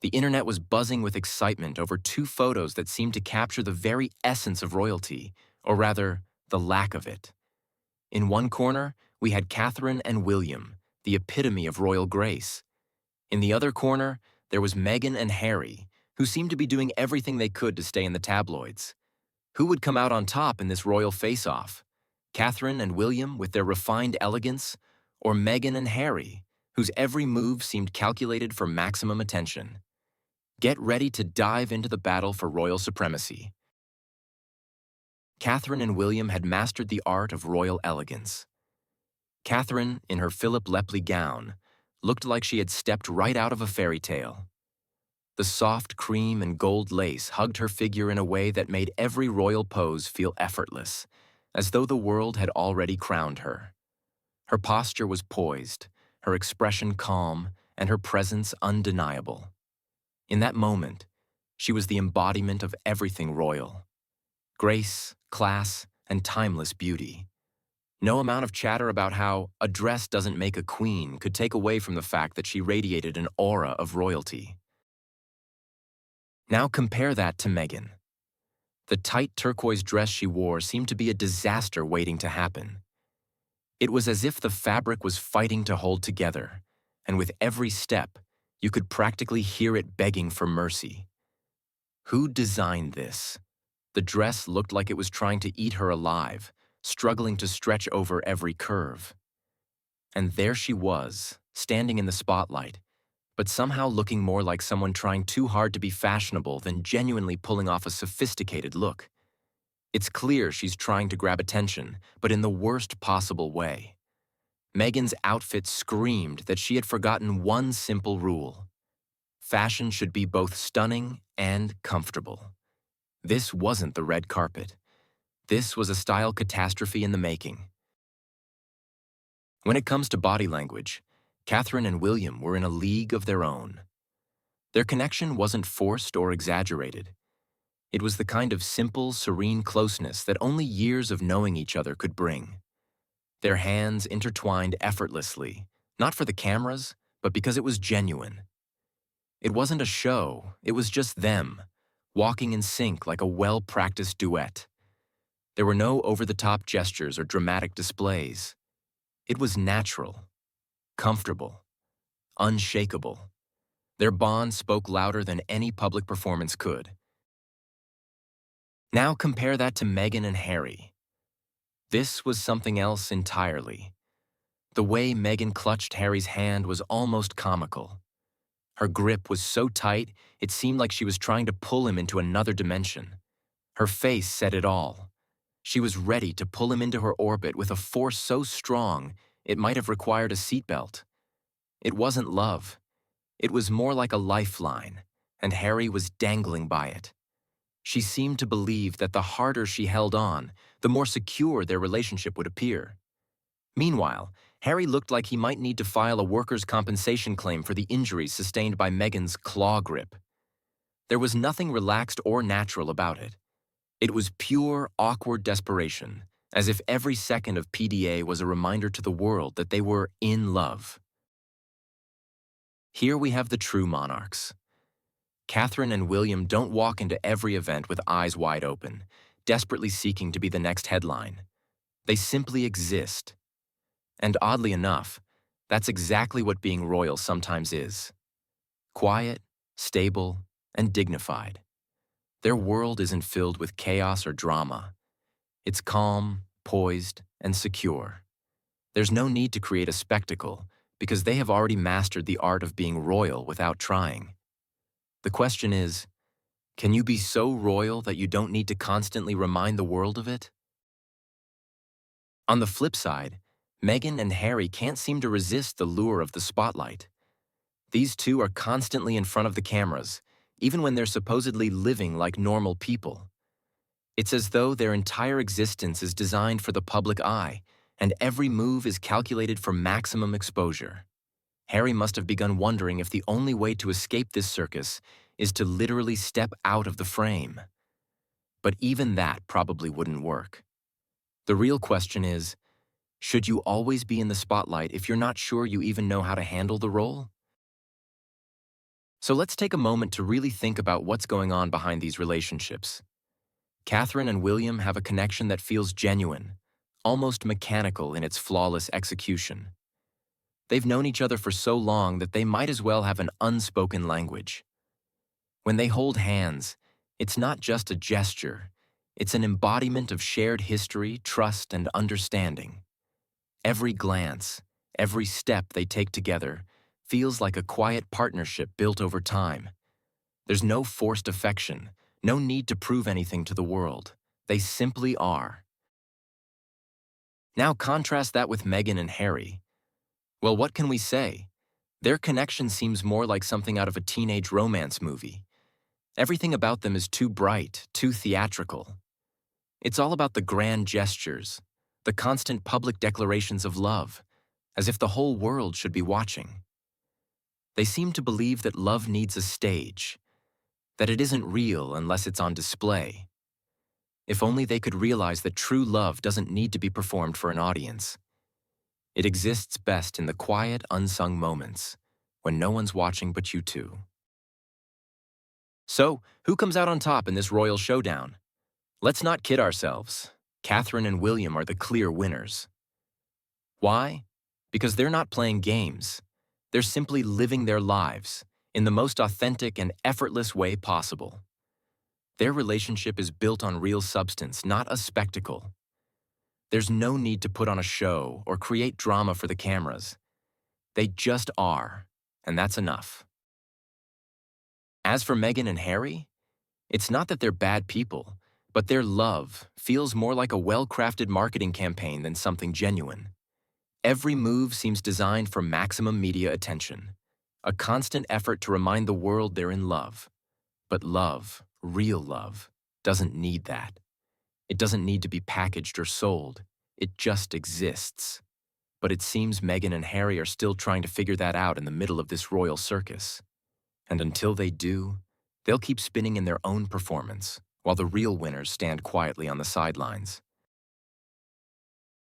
The internet was buzzing with excitement over two photos that seemed to capture the very essence of royalty, or rather, the lack of it. In one corner, we had Catherine and William, the epitome of royal grace. In the other corner, there was Meghan and Harry, who seemed to be doing everything they could to stay in the tabloids. Who would come out on top in this royal face-off? Catherine and William with their refined elegance, or Meghan and Harry, whose every move seemed calculated for maximum attention? Get ready to dive into the battle for royal supremacy. Catherine and William had mastered the art of royal elegance. Catherine, in her Philip Lepley gown, looked like she had stepped right out of a fairy tale. The soft cream and gold lace hugged her figure in a way that made every royal pose feel effortless, as though the world had already crowned her. Her posture was poised, her expression calm, and her presence undeniable. In that moment, she was the embodiment of everything royal: grace, class, and timeless beauty. No amount of chatter about how a dress doesn't make a queen could take away from the fact that she radiated an aura of royalty. Now compare that to Meghan. The tight turquoise dress she wore seemed to be a disaster waiting to happen. It was as if the fabric was fighting to hold together, and with every step, you could practically hear it begging for mercy. Who designed this? The dress looked like it was trying to eat her alive, struggling to stretch over every curve. And there she was, standing in the spotlight, but somehow looking more like someone trying too hard to be fashionable than genuinely pulling off a sophisticated look. It's clear she's trying to grab attention, but in the worst possible way. Meghan's outfit screamed that she had forgotten one simple rule: fashion should be both stunning and comfortable. This wasn't the red carpet. This was a style catastrophe in the making. When it comes to body language, Catherine and William were in a league of their own. Their connection wasn't forced or exaggerated. It was the kind of simple, serene closeness that only years of knowing each other could bring. Their hands intertwined effortlessly, not for the cameras, but because it was genuine. It wasn't a show, it was just them, walking in sync like a well-practiced duet. There were no over-the-top gestures or dramatic displays. It was natural, comfortable, unshakable. Their bond spoke louder than any public performance could. Now compare that to Meghan and Harry. This was something else entirely. The way Meghan clutched Harry's hand was almost comical. Her grip was so tight, it seemed like she was trying to pull him into another dimension. Her face said it all. She was ready to pull him into her orbit with a force so strong it might have required a seatbelt. It wasn't love. It was more like a lifeline, and Harry was dangling by it. She seemed to believe that the harder she held on, the more secure their relationship would appear. Meanwhile, Harry looked like he might need to file a workers' compensation claim for the injuries sustained by Meghan's claw grip. There was nothing relaxed or natural about it. It was pure, awkward desperation, as if every second of PDA was a reminder to the world that they were in love. Here we have the true monarchs. Catherine and William don't walk into every event with eyes wide open, desperately seeking to be the next headline. They simply exist. And oddly enough, that's exactly what being royal sometimes is. Quiet, stable, and dignified. Their world isn't filled with chaos or drama. It's calm, poised, and secure. There's no need to create a spectacle because they have already mastered the art of being royal without trying. The question is, can you be so royal that you don't need to constantly remind the world of it? On the flip side, Meghan and Harry can't seem to resist the lure of the spotlight. These two are constantly in front of the cameras, even when they're supposedly living like normal people. It's as though their entire existence is designed for the public eye, and every move is calculated for maximum exposure. Harry must have begun wondering if the only way to escape this circus is to literally step out of the frame. But even that probably wouldn't work. The real question is, should you always be in the spotlight if you're not sure you even know how to handle the role? So let's take a moment to really think about what's going on behind these relationships. Catherine and William have a connection that feels genuine, almost mechanical in its flawless execution. They've known each other for so long that they might as well have an unspoken language. When they hold hands, it's not just a gesture, it's an embodiment of shared history, trust, and understanding. Every glance, every step they take together feels like a quiet partnership built over time. There's no forced affection, no need to prove anything to the world. They simply are. Now contrast that with Meghan and Harry. Well, what can we say? Their connection seems more like something out of a teenage romance movie. Everything about them is too bright, too theatrical. It's all about the grand gestures, the constant public declarations of love, as if the whole world should be watching. They seem to believe that love needs a stage, that it isn't real unless it's on display. If only they could realize that true love doesn't need to be performed for an audience. It exists best in the quiet, unsung moments, when no one's watching but you two. So, who comes out on top in this royal showdown? Let's not kid ourselves. Catherine and William are the clear winners. Why? Because they're not playing games. They're simply living their lives in the most authentic and effortless way possible. Their relationship is built on real substance, not a spectacle. There's no need to put on a show or create drama for the cameras. They just are, and that's enough. As for Meghan and Harry, it's not that they're bad people, but their love feels more like a well-crafted marketing campaign than something genuine. Every move seems designed for maximum media attention, a constant effort to remind the world they're in love. But love, real love, doesn't need that. It doesn't need to be packaged or sold. It just exists. But it seems Meghan and Harry are still trying to figure that out in the middle of this royal circus. And until they do, they'll keep spinning in their own performance, while the real winners stand quietly on the sidelines.